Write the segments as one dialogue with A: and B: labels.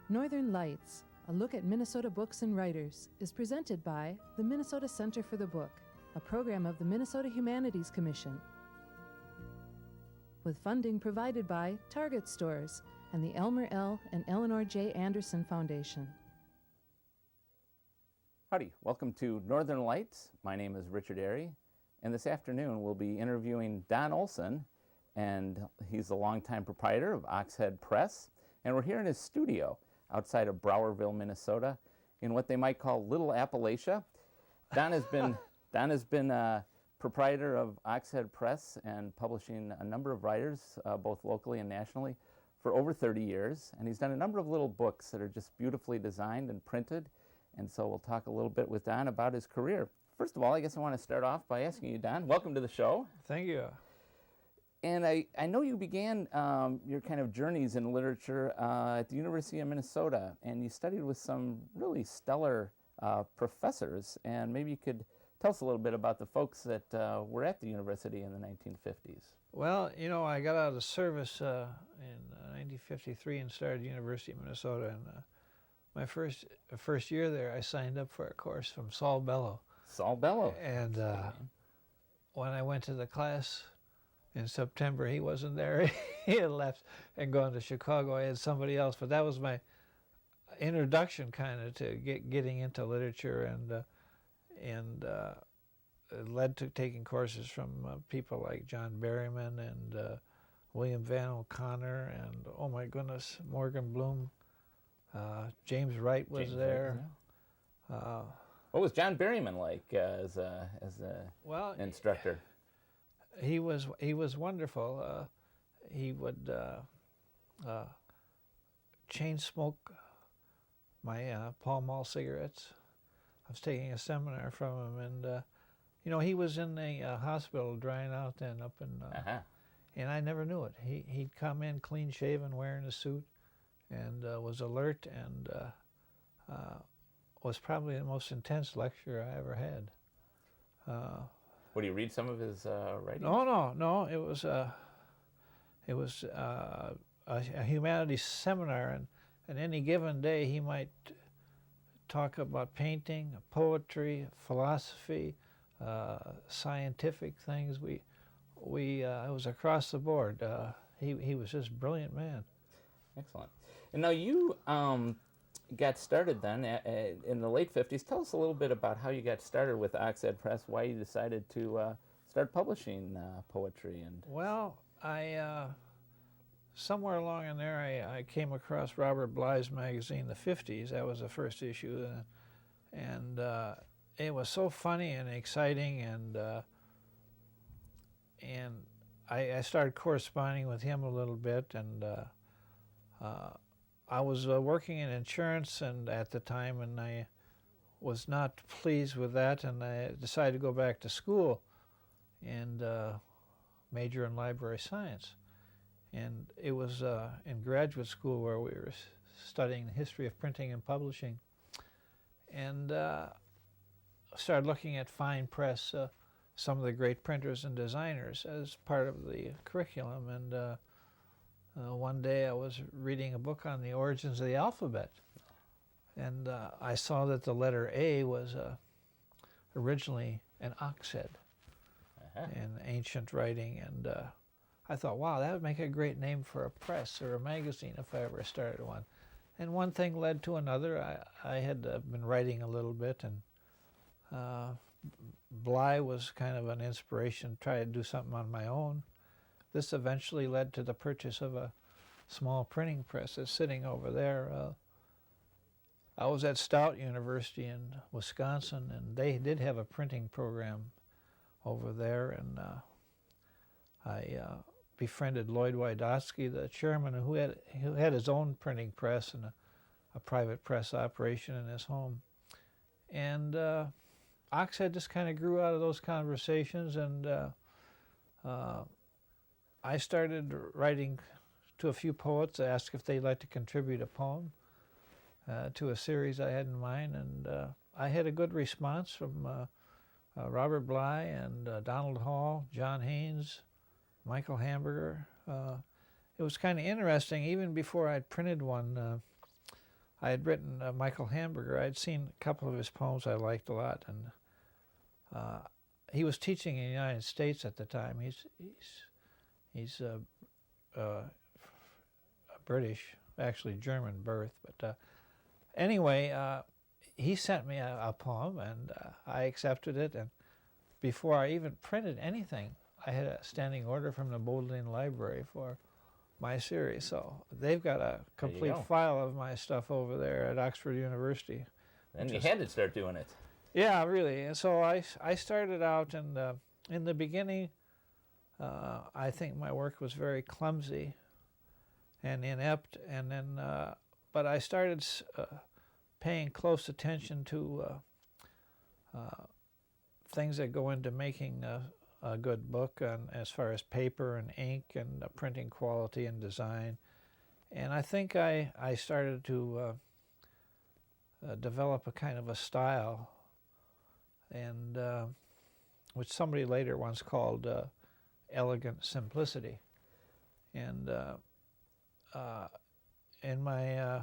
A: Northern Lights, a look at Minnesota books and writers, is presented by the Minnesota Center for the Book, a program of the Minnesota Humanities Commission, with funding provided by Target Stores and the Elmer L. and Eleanor J. Anderson Foundation.
B: Howdy, welcome to Northern Lights. My name is Richard Arey, and this afternoon we'll be interviewing Don Olsen, and he's the longtime proprietor of Oxhead Press, and we're here in his studio outside of Browerville, Minnesota, in what they might call Little Appalachia. Don has been proprietor of Oxhead Press and publishing a number of writers, both locally and nationally, for over 30 years. And he's done a number of little books that are just beautifully designed and printed. And so we'll talk a little bit with Don about his career. First of all, I guess I want to start off by asking you, Don, welcome to the show.
C: Thank you.
B: And I know you began your kind of journeys in literature at the University of Minnesota, and you studied with some really stellar professors. And maybe you could tell us a little bit about the folks that were at the university in the 1950s.
C: Well, you know, I got out of service in 1953 and started University of Minnesota. And my first year there, I signed up for a course from Saul Bellow.
B: Saul Bellow.
C: And when I went to the class in September, he wasn't there. He had left and gone to Chicago. I had somebody else, but that was my introduction kind of to getting into literature, and it led to taking courses from people like John Berryman and William Van O'Connor and, oh my goodness, Morgan Bloom. James Wright was there.
B: Wright, yeah. What was John Berryman like as a instructor?
C: He was wonderful. He would chain smoke my Pall Mall cigarettes. I was taking a seminar from him, and you know, he was in a hospital drying out then up in, and I never knew it. He'd come in clean shaven, wearing a suit, and was alert, and was probably the most intense lecturer I ever had.
B: Would you read some of his writing?
C: No. It was a humanities seminar, and any given day he might talk about painting, poetry, philosophy, scientific things. It was across the board. He was just a brilliant man.
B: Excellent. And now you got started then in the late 50s. Tell us a little bit about how you got started with Oxhead Press, why you decided to start publishing poetry.
C: Well, I somewhere along in there I came across Robert Bly's magazine, The 50s. That was the first issue, and it was so funny and exciting, and I started corresponding with him a little bit, and I was working in insurance and at the time, and I was not pleased with that, and I decided to go back to school and major in library science. And it was in graduate school where we were studying the history of printing and publishing, and started looking at fine press, some of the great printers and designers as part of the curriculum. And one day I was reading a book on the origins of the alphabet, and I saw that the letter A was originally an oxhead in ancient writing, and I thought, wow, that would make a great name for a press or a magazine if I ever started one. And one thing led to another. I had been writing a little bit, and Bly was kind of an inspiration, try to do something on my own. This eventually led to the purchase of a small printing press that's sitting over there. I was at Stout University in Wisconsin, and they did have a printing program over there, and I befriended Lloyd Wydocki, the chairman, who had his own printing press and a private press operation in his home. And Oxhead just kind of grew out of those conversations, and I started writing to a few poets, asked if they'd like to contribute a poem to a series I had in mind, and I had a good response from Robert Bly and Donald Hall, John Haynes, Michael Hamburger. It was kind of interesting. Even before I'd printed one, I had written Michael Hamburger. I'd seen a couple of his poems I liked a lot, and he was teaching in the United States at the time. He's British, actually German birth, but anyway, he sent me a poem, and I accepted it, and before I even printed anything, I had a standing order from the Bodleian Library for my series, so they've got a complete file of my stuff over there at Oxford University.
B: And you had to start doing it.
C: Yeah, really. And so I started out, and in the beginning, I think my work was very clumsy and inept, and then, but I started paying close attention to things that go into making a good book, as far as paper and ink and printing quality and design. And I think I started to develop a kind of a style, and which somebody later once called elegant simplicity. And my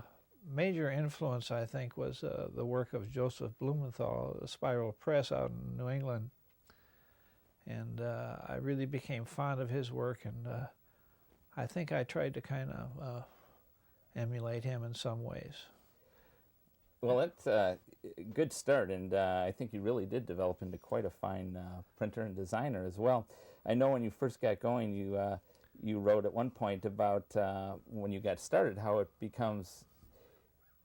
C: major influence, I think, was the work of Joseph Blumenthal, the Spiral Press out in New England. And I really became fond of his work, and I think I tried to kind of emulate him in some ways.
B: Well, that's a good start, and I think you really did develop into quite a fine printer and designer as well. I know when you first got going, you wrote at one point about when you got started, how it becomes,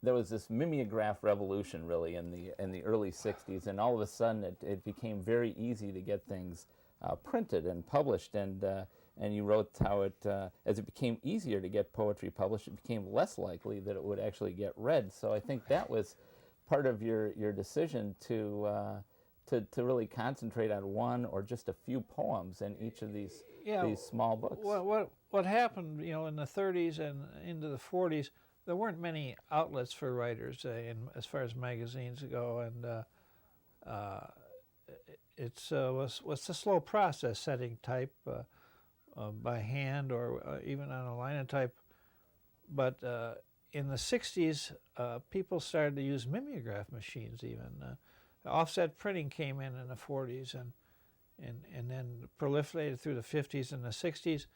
B: there was this mimeograph revolution really in the early 60s, and all of a sudden it became very easy to get things printed and published, and you wrote how it, as it became easier to get poetry published, it became less likely that it would actually get read. So I think that was part of your decision to really concentrate on one or just a few poems in each of these small books.
C: What happened, in the 30s and into the 40s, there weren't many outlets for writers as far as magazines go, and it was a slow process setting type by hand or even on a linotype. But in the 60s, people started to use mimeograph machines even. Offset printing came in the 40s and then proliferated through the 50s and the 60s.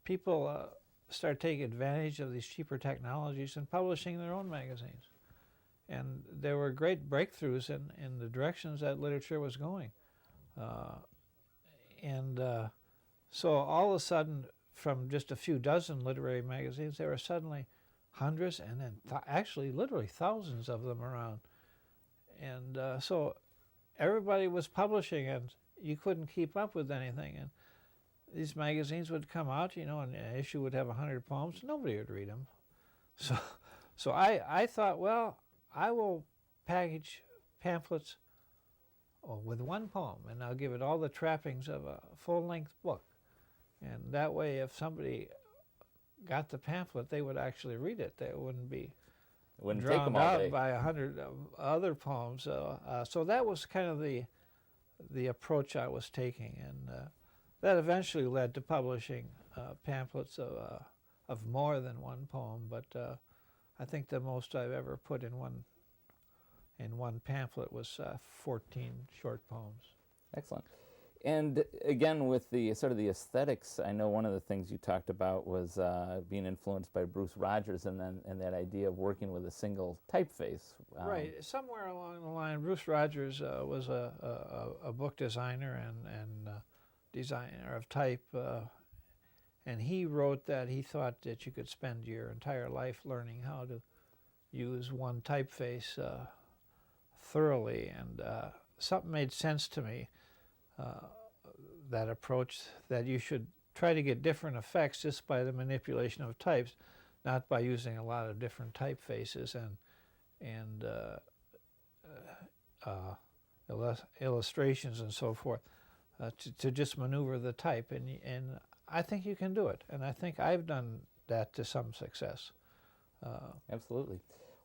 C: People started taking advantage of these cheaper technologies and publishing their own magazines. And there were great breakthroughs in the directions that literature was going. So all of a sudden, from just a few dozen literary magazines, there were suddenly hundreds, and then actually literally thousands of them around. And so everybody was publishing, and you couldn't keep up with anything. And these magazines would come out, and an issue would have 100 poems. Nobody would read them. So I thought, well, I will package pamphlets with one poem, and I'll give it all the trappings of a full-length book. And that way, if somebody got the pamphlet, they would actually read it. They wouldn't be drowned out by 100 other poems. So that was kind of the approach I was taking, and that eventually led to publishing pamphlets of more than one poem. But I think the most I've ever put in one pamphlet was 14 short poems.
B: Excellent. And again, with the sort of the aesthetics, I know one of the things you talked about was being influenced by Bruce Rogers, and that idea of working with a single typeface.
C: Right. Somewhere along the line, Bruce Rogers was a book designer and designer of type, and he wrote that he thought that you could spend your entire life learning how to use one typeface thoroughly, and something made sense to me. That approach, that you should try to get different effects just by the manipulation of types, not by using a lot of different typefaces and illustrations and so forth to just maneuver the type. And I think you can do it, and I think I've done that to some success.
B: Absolutely.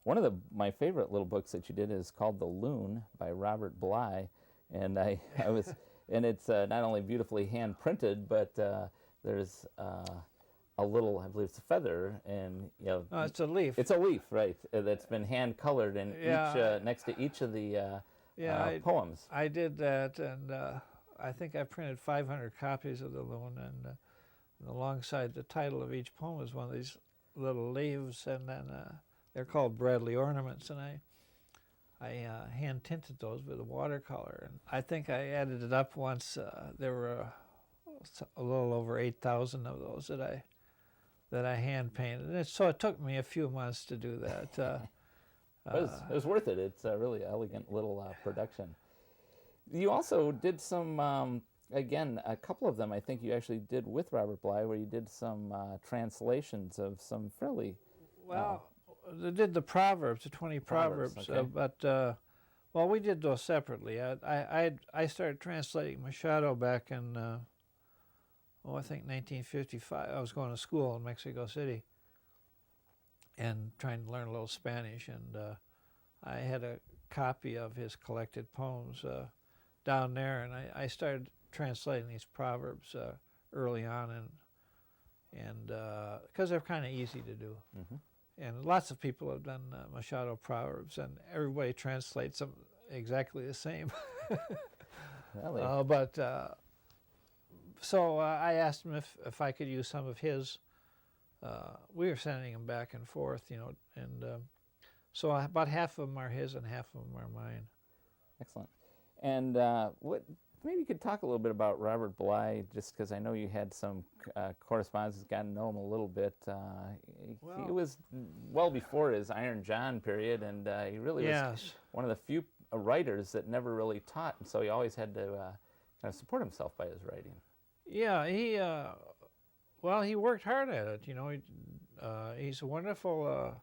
B: One of my favorite little books that you did is called The Loon by Robert Bly, and I was, and it's not only beautifully hand printed, but there's a little, I believe it's a feather, and
C: it's a leaf.
B: It's a leaf, right? That's been hand colored in each next to each of the poems.
C: I did that, and I think I printed 500 copies of The Loon, and alongside the title of each poem is one of these little leaves, and then they're called Bradley ornaments, and I hand tinted those with a watercolor, and I think I added it up once. There were a little over 8,000 of those that I hand painted, and so it took me a few months to do that.
B: It was worth it. It's a really elegant little production. You also did some, again, a couple of them I think you actually did with Robert Bly, where you did some translations of some fairly...
C: Well, they did the Proverbs, the 20 Proverbs,
B: okay.
C: but well, we did those separately. I started translating Machado back in, I think 1955. I was going to school in Mexico City and trying to learn a little Spanish, and I had a copy of his collected poems down there, and I started translating these Proverbs early on, and because they're kind of easy to do. Mm-hmm. And lots of people have done Machado Proverbs, and everybody translates them exactly the same.
B: Really?
C: So I asked him if I could use some of his. We were sending them back and forth, and so about half of them are his and half of them are mine.
B: Excellent. And maybe you could talk a little bit about Robert Bly, just because I know you had some correspondence, gotten to know him a little bit. He was well before his Iron John period, and he really was one of the few writers that never really taught, and so he always had to kind of support himself by his writing.
C: Yeah, he worked hard at it. He's a wonderful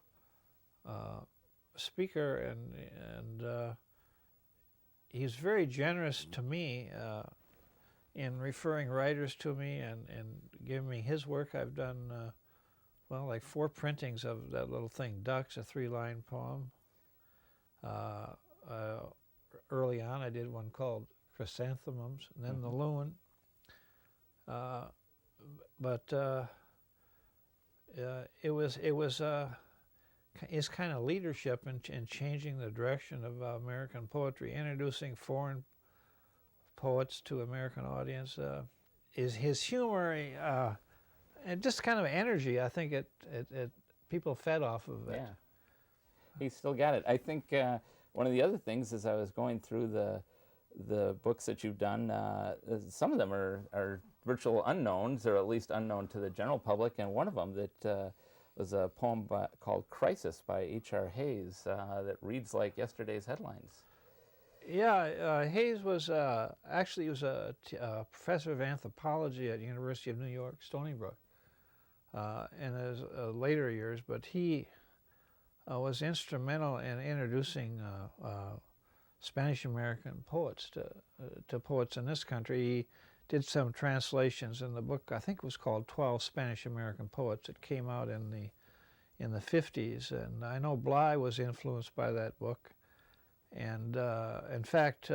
C: speaker, and he's very generous to me in referring writers to me and giving me his work. I've done, like 4 printings of that little thing, Ducks, a 3-line poem. Early on, I did one called Chrysanthemums, and then The Loon. It was his kind of leadership in changing the direction of American poetry, introducing foreign poets to American audience. Is his humor and just kind of energy. I think it people fed off of it.
B: Yeah, he's still got it. I think one of the other things is I was going through the books that you've done. Some of them are virtual unknowns, or at least unknown to the general public, and one of them that was a poem called Crisis by H.R. Hayes that reads like yesterday's headlines.
C: Yeah, Hayes was actually he was a professor of anthropology at the University of New York, Stony Brook, in his later years, but he was instrumental in introducing Spanish-American poets to poets in this country. He did some translations in the book, I think it was called 12 Spanish-American Poets. It came out in the 50s, and I know Bly was influenced by that book. And in fact,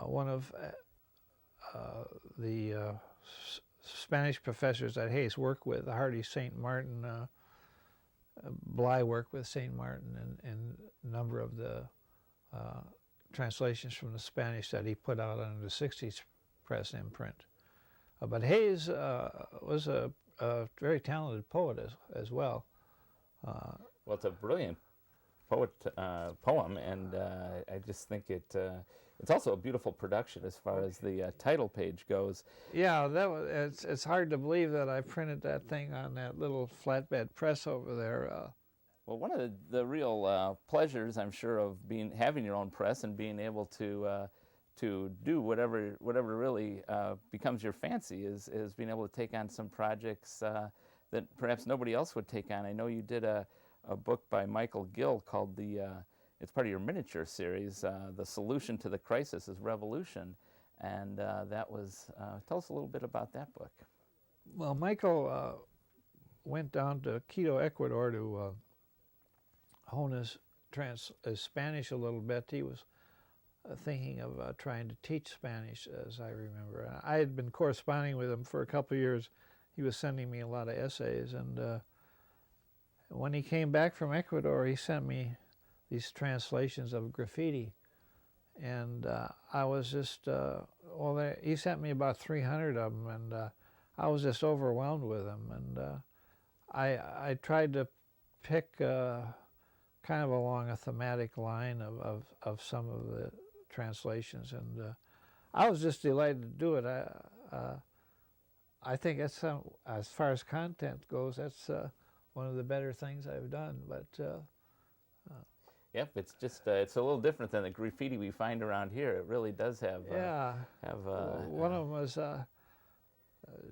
C: one of the Spanish professors that Hayes worked with, Hardy St. Martin, Bly worked with St. Martin in a number of the translations from the Spanish that he put out under the 60s press imprint. But Hayes was a very talented poet as well.
B: Well, it's a brilliant poem, and I just think it's also a beautiful production as far as the title page goes.
C: Yeah, it's hard to believe that I printed that thing on that little flatbed press over there.
B: Well, one of the real pleasures, I'm sure, of having your own press and being able to to do whatever really becomes your fancy, is being able to take on some projects that perhaps nobody else would take on. I know you did a book by Michael Gill called it's part of your miniature series, The Solution to the Crisis is Revolution, and that was, tell us a little bit about that book.
C: Well, Michael went down to Quito, Ecuador to hone his Spanish a little bit. He was thinking of trying to teach Spanish, as I remember. I had been corresponding with him for a couple of years. He was sending me a lot of essays, and when he came back from Ecuador, he sent me these translations of graffiti, and I was just, he sent me about 300 of them, and I was just overwhelmed with them, and I tried to pick kind of along a thematic line of some of the translations, and I was just delighted to do it. I think that's, as far as content goes, that's one of the better things I've done. But
B: yep, it's just it's a little different than the graffiti we find around here. It really does have
C: one of them was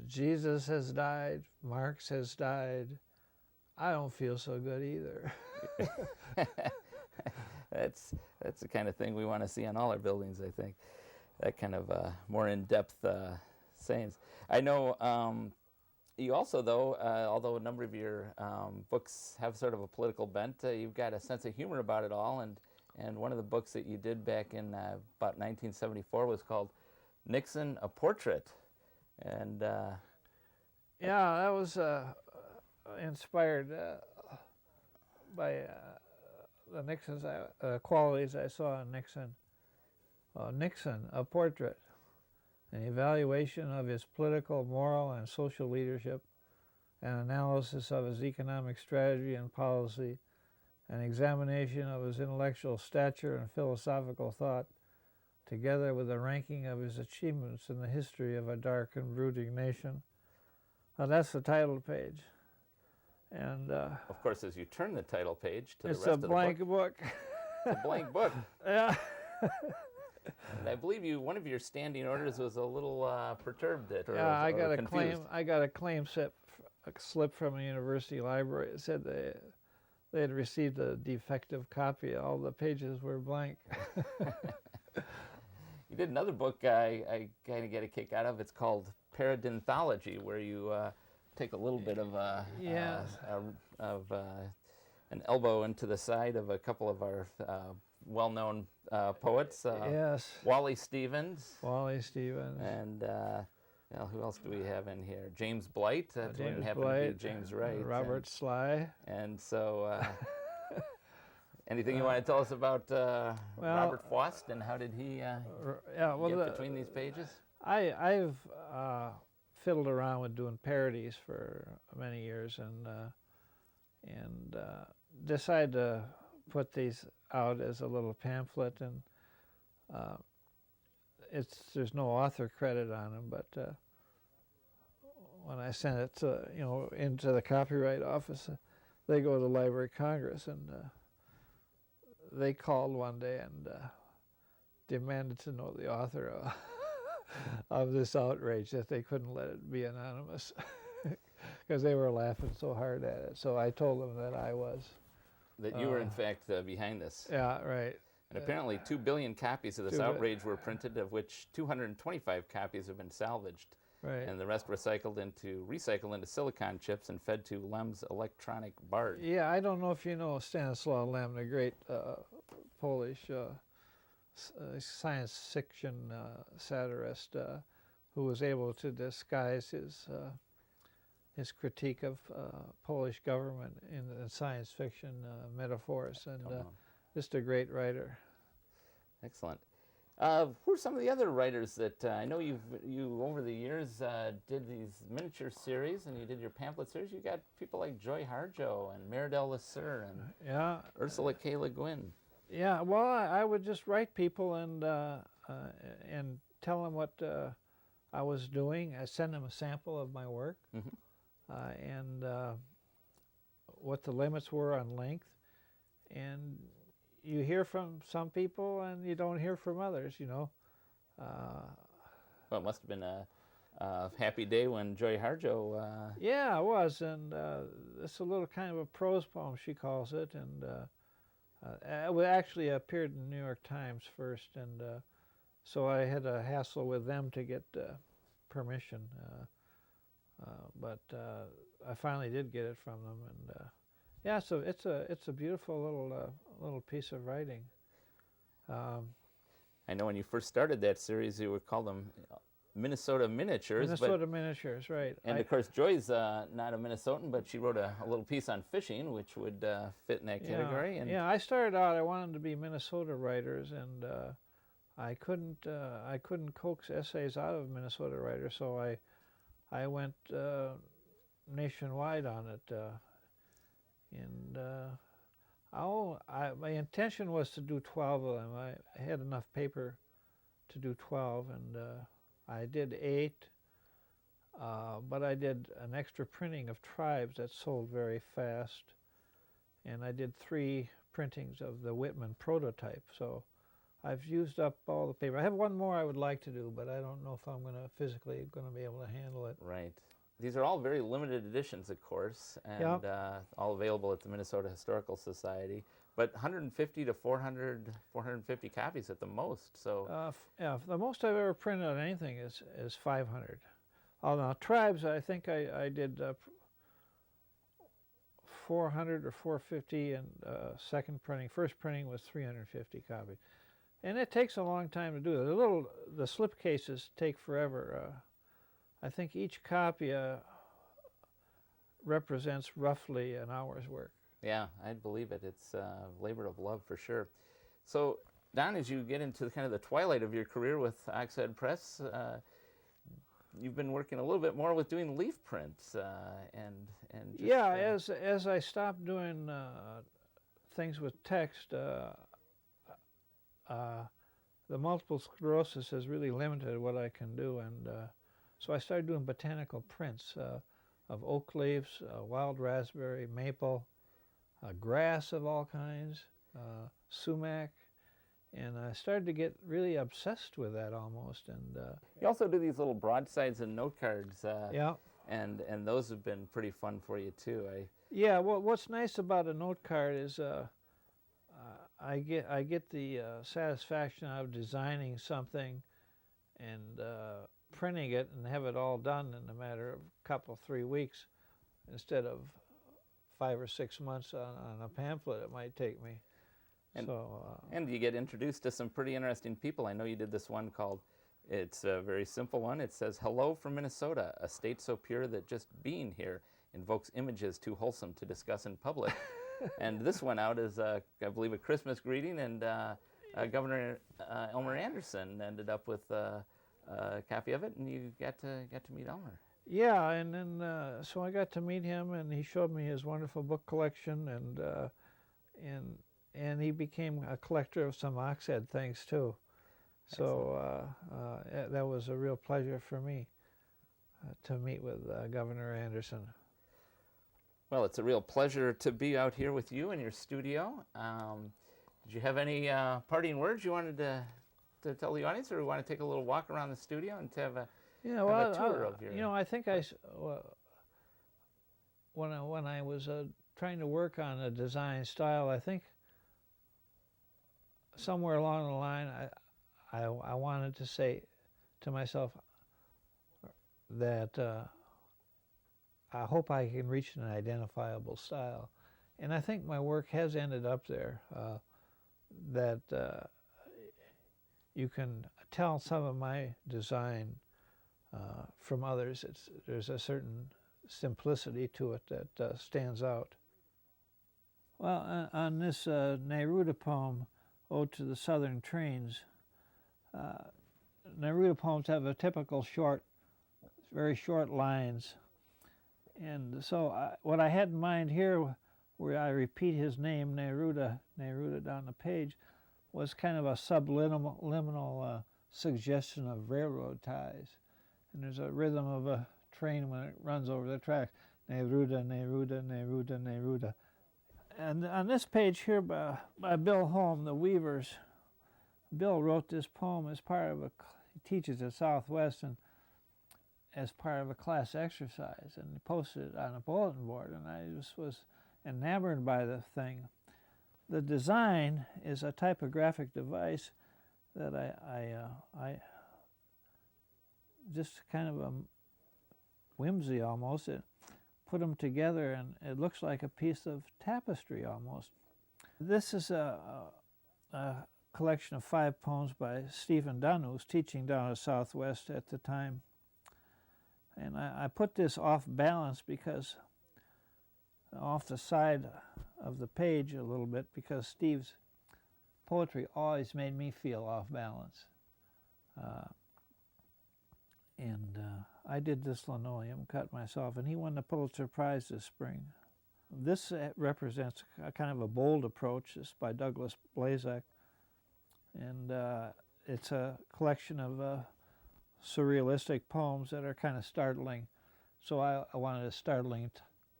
C: Jesus has died, Marx has died. I don't feel so good either.
B: That's the kind of thing we want to see on all our buildings, I think. That kind of more in-depth sayings. I know you also, though, although a number of your books have sort of a political bent, you've got a sense of humor about it all. And one of the books that you did back in about 1974 was called Nixon, a Portrait. And
C: yeah, that was inspired by the Nixon's qualities I saw in Nixon. Nixon, a Portrait, an evaluation of his political, moral, and social leadership, an analysis of his economic strategy and policy, an examination of his intellectual stature and philosophical thought, together with a ranking of his achievements in the history of a dark and brooding nation. That's the title page. And
B: of course, as you turn the title page to the rest
C: it's
B: of
C: a
B: the
C: blank book.
B: It's a blank book.
C: Yeah.
B: And I believe one of your standing orders was a little perturbed.
C: I got
B: confused.
C: a claim slip from a university library. It said they had received a defective copy. All the pages were blank.
B: You did another book I kind of get a kick out of. It's called Paradynthology, where you take a little bit of an elbow into the side of a couple of our well-known poets.
C: Yes.
B: Wally Stevens.
C: And
B: well, who else do we have in here? James Blight. That wouldn't happen
C: Blight,
B: to be James Wright.
C: Robert Bly.
B: And so, anything you want to tell us about Robert Frost, and how did he get between these pages?
C: I've fiddled around with doing parodies for many years, and decided to put these out as a little pamphlet, and there's no author credit on them, but when I sent it to, into the copyright office, they go to the Library of Congress, and they called one day and demanded to know the author of this outrage, that they couldn't let it be anonymous because they were laughing so hard at it. So I told them that I was.
B: That you were, in fact, behind this.
C: Yeah, right.
B: And apparently 2 billion copies of this outrage were printed, of which 225 copies have been salvaged.
C: Right.
B: And the rest recycled into silicon chips and fed to Lem's electronic bard.
C: Yeah, I don't know if you know Stanislaw Lem, the great Polish science fiction satirist, who was able to disguise his critique of Polish government in science fiction metaphors, and just a great writer.
B: Excellent. Who are some of the other writers that I know you over the years did these miniature series, and you did your pamphlet series? You got people like Joy Harjo and Meridel Lasser and Ursula K. Le Guin.
C: Yeah, well, I would just write people and tell them what I was doing. I send them a sample of my work, and what the limits were on length. And you hear from some people and you don't hear from others,
B: Well, it must have been a happy day when Joy Harjo.
C: Yeah, it was, and it's a little kind of a prose poem, she calls it, and it actually appeared in the New York Times first, and so I had a hassle with them to get permission, but I finally did get it from them, and yeah, so it's a beautiful little piece of writing.
B: I know when you first started that series, you would call them Minnesota miniatures.
C: Minnesota miniatures, right.
B: And of course, Joy's not a Minnesotan, but she wrote a little piece on fishing, which would fit in that category. And
C: yeah, I started out, I wanted to be Minnesota writers, and I couldn't coax essays out of Minnesota writers, so I went nationwide on it. My intention was to do 12 of them. I had enough paper to do 12, and I did 8, but I did an extra printing of Tribes that sold very fast, and I did 3 printings of the Whitman prototype. So I've used up all the paper. I have one more I would like to do, but I don't know if I'm physically going to be able to handle it.
B: Right. These are all very limited editions, of course, and all available at the Minnesota Historical Society. But 150 to 450 copies at the most. So
C: yeah, the most I've ever printed on anything is 500. Oh, now Tribes, I think I did 400 or 450, and second printing. First printing was 350 copies, and it takes a long time to do it. The slip cases take forever. I think each copy represents roughly an hour's work.
B: Yeah, I'd believe it. It's a labor of love for sure. So, Don, as you get into kind of the twilight of your career with Oxhead Press, you've been working a little bit more with doing leaf prints and just,
C: yeah, as I stopped doing things with text, the multiple sclerosis has really limited what I can do, and so I started doing botanical prints of oak leaves, wild raspberry, maple, grass of all kinds, sumac, and I started to get really obsessed with that almost. And
B: you also do these little broadsides and note cards.
C: Yeah.
B: And those have been pretty fun for you too.
C: Yeah. Well, what's nice about a note card is I get the satisfaction out of designing something and printing it and have it all done in a matter of a couple, 3 weeks, instead of 5 or 6 months on a pamphlet it might take me.
B: And you get introduced to some pretty interesting people. I know you did this one called, it's a very simple one. It says, "Hello from Minnesota, a state so pure that just being here invokes images too wholesome to discuss in public." And this went out as, I believe, a Christmas greeting, and Governor Elmer Anderson ended up with a copy of it, and you got to meet Elmer.
C: Yeah, and then so I got to meet him, and he showed me his wonderful book collection, and he became a collector of some Oxhead things too. So that was a real pleasure for me to meet with Governor Anderson.
B: Well, it's a real pleasure to be out here with you in your studio. Did you have any parting words you wanted to tell the audience, or do you want to take a little walk around the studio and to have a tour of your...
C: You know, I think when I was trying to work on a design style, I think somewhere along the line I wanted to say to myself that I hope I can reach an identifiable style. And I think my work has ended up there, that you can tell some of my design from others. There's a certain simplicity to it that stands out. Well, on this Neruda poem, Ode to the Southern Trains, Neruda poems have a typical very short lines. And so what I had in mind here, where I repeat his name, Neruda down the page, was kind of a subliminal suggestion of railroad ties. And there's a rhythm of a train when it runs over the tracks. Neruda, Neruda, Neruda, Neruda. And on this page here by Bill Holm, The Weavers, Bill wrote this poem as part of he teaches at Southwest, and as part of a class exercise, and he posted it on a bulletin board, and I just was enamored by the thing. The design is a typographic device that I just kind of a whimsy almost. It put them together, and it looks like a piece of tapestry almost. This is a collection of 5 poems by Stephen Dunn, who was teaching down at Southwest at the time. And I put this off balance because off the side of the page a little bit, because Steve's poetry always made me feel off balance. I did this linoleum cut myself, and he won the Pulitzer Prize this spring. This represents a kind of a bold approach. It's by Douglas Blazak, and it's a collection of surrealistic poems that are kind of startling. So I wanted a startling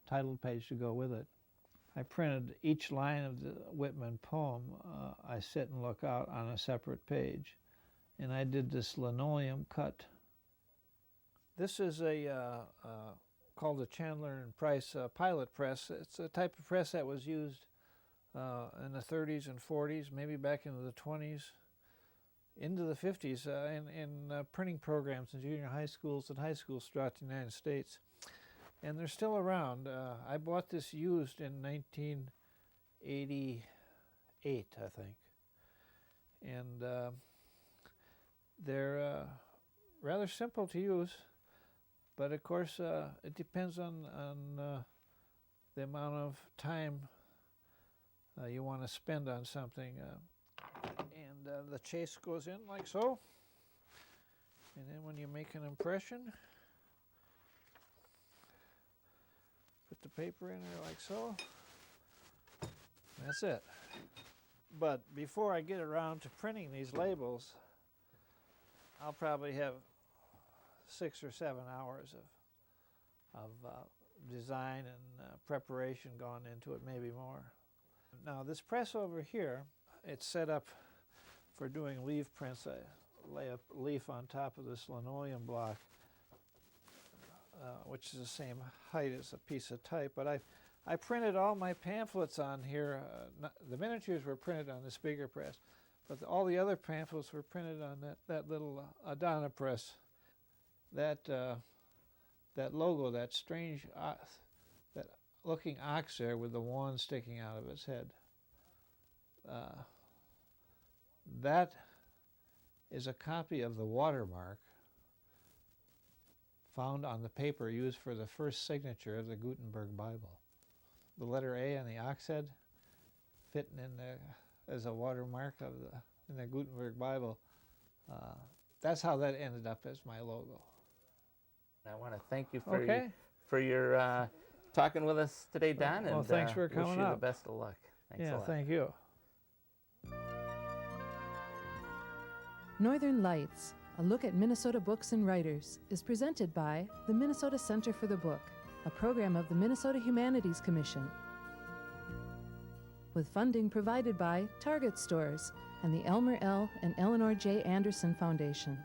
C: title page to go with it. I printed each line of the Whitman poem. I sit and look out on a separate page, and I did this linoleum cut. This is called the Chandler and Price pilot press. It's a type of press that was used in the 30s and 40s, maybe back into the 20s, into the 50s in printing programs in junior high schools and high schools throughout the United States. And they're still around. I bought this used in 1988, I think. And they're rather simple to use. But of course, it depends on the amount of time you want to spend on something. And the chase goes in like so. And then when you make an impression, put the paper in there like so. That's it. But before I get around to printing these labels, I'll probably have 6 or 7 hours of design and preparation gone into it, maybe more. Now this press over here, it's set up for doing leaf prints. I lay a leaf on top of this linoleum block, which is the same height as a piece of type. But I printed all my pamphlets on here. The miniatures were printed on this bigger press, but all the other pamphlets were printed on that little Adana press. That logo, that strange, that looking ox there with the wand sticking out of its head, that is a copy of the watermark found on the paper used for the first signature of the Gutenberg Bible. The letter A on the ox head fitting in there as a watermark in the Gutenberg Bible. That's how that ended up as my logo.
B: I want to thank you for your talking with us today, Don.
C: Well,
B: and
C: thanks for coming
B: wish you
C: up.
B: the best of luck. Thanks a lot.
C: Thank you.
A: Northern Lights, a look at Minnesota books and writers, is presented by the Minnesota Center for the Book, a program of the Minnesota Humanities Commission, with funding provided by Target Stores and the Elmer L. and Eleanor J. Anderson Foundation.